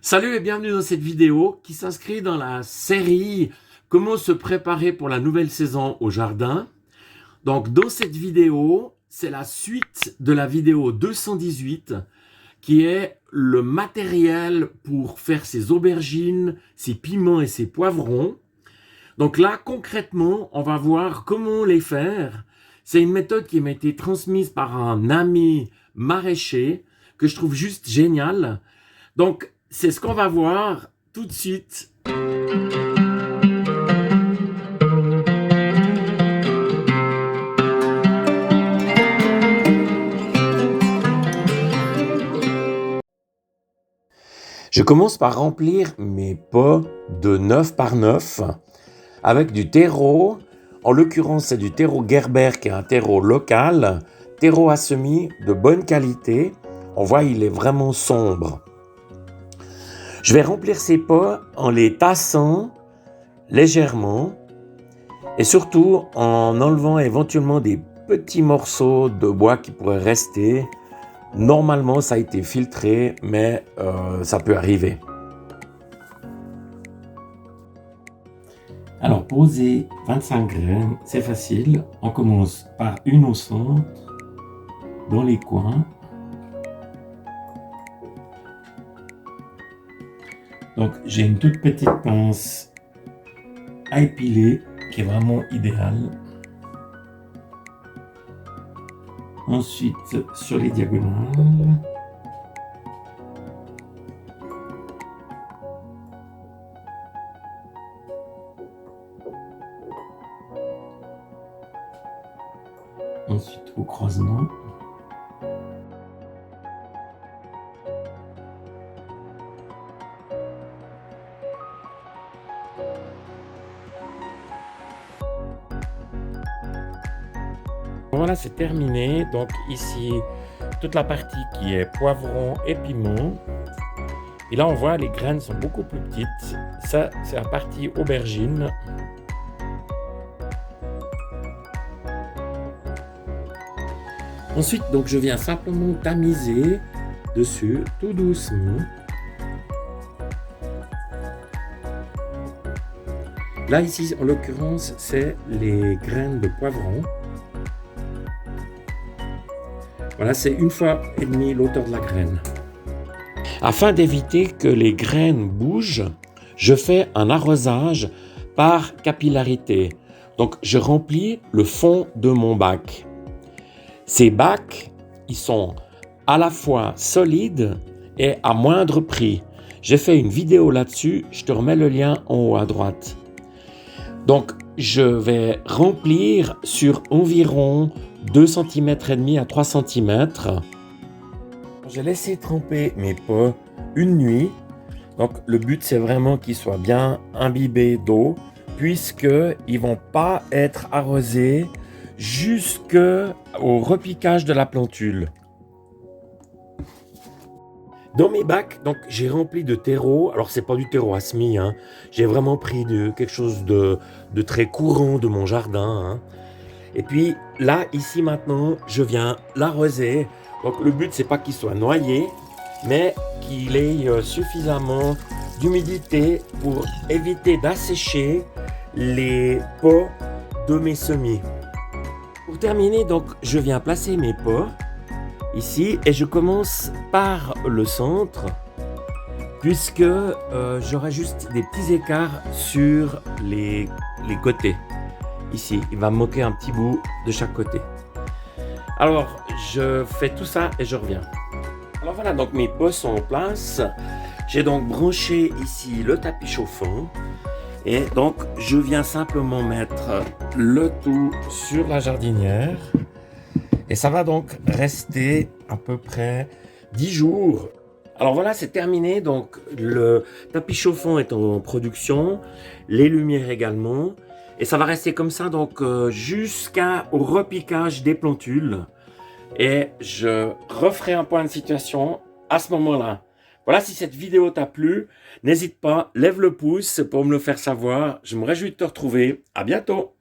Salut et bienvenue dans cette vidéo qui s'inscrit dans la série Comment se préparer pour la nouvelle saison au jardin. Donc dans cette vidéo, c'est la suite de la vidéo 218 qui est le matériel pour faire ses aubergines, ses piments et ses poivrons. Donc là, concrètement, on va voir comment les faire. C'est une méthode qui m'a été transmise par un ami maraîcher que je trouve juste génial. Donc, c'est ce qu'on va voir tout de suite. Je commence par remplir mes pots de 9 par 9 avec du terreau. En l'occurrence, c'est du terreau Gerber qui est un terreau local, terreau à semis de bonne qualité. On voit, il est vraiment sombre. Je vais remplir ces pots en les tassant légèrement et surtout en enlevant éventuellement des petits morceaux de bois qui pourraient rester. Normalement, ça a été filtré, mais ça peut arriver. Alors, poser 25 graines, c'est facile. On commence par une au centre, dans les coins. Donc, j'ai une toute petite pince à épiler qui est vraiment idéale. Ensuite, sur les diagonales. Ensuite, au croisement. Voilà, c'est terminé. Donc ici, toute la partie qui est poivron et piment. Et là, on voit les graines sont beaucoup plus petites. Ça, c'est la partie aubergine. Ensuite, donc, je viens simplement tamiser dessus, tout doucement. Là, ici, en l'occurrence, c'est les graines de poivron. Voilà, c'est 1,5 fois l'auteur de la graine. Afin d'éviter que les graines bougent, je fais un arrosage par capillarité. Donc, je remplis le fond de mon bac. Ces bacs, ils sont à la fois solides et à moindre prix. J'ai fait une vidéo là-dessus, je te remets le lien en haut à droite. Donc, je vais remplir sur environ 2,5 cm à 3 cm. J'ai laissé tremper mes pots une nuit. Donc, le but, c'est vraiment qu'ils soient bien imbibés d'eau, puisqu'ils ne vont pas être arrosés jusqu'au repiquage de la plantule. Dans mes bacs, donc j'ai rempli de terreau. Alors c'est pas du terreau à semis, hein. J'ai vraiment pris quelque chose de très courant de mon jardin, hein. Et puis là, ici maintenant, je viens l'arroser. Donc le but c'est pas qu'il soit noyé, mais qu'il ait suffisamment d'humidité pour éviter d'assécher les pots de mes semis. Pour terminer, donc je viens placer mes pots ici et je commence par le centre puisque j'aurai juste des petits écarts sur les côtés. Ici, il va me manquer un petit bout de chaque côté. Alors, je fais tout ça et je reviens. Alors voilà, donc mes pots sont en place. J'ai donc branché ici le tapis chauffant. Et donc, je viens simplement mettre le tout sur la jardinière. Et ça va donc rester à peu près 10 jours. Alors voilà, c'est terminé. Donc, le tapis chauffant est en production. Les lumières également. Et ça va rester comme ça donc jusqu'au repiquage des plantules. Et je referai un point de situation à ce moment-là. Voilà, si cette vidéo t'a plu, n'hésite pas, lève le pouce pour me le faire savoir. Je me réjouis de te retrouver. À bientôt!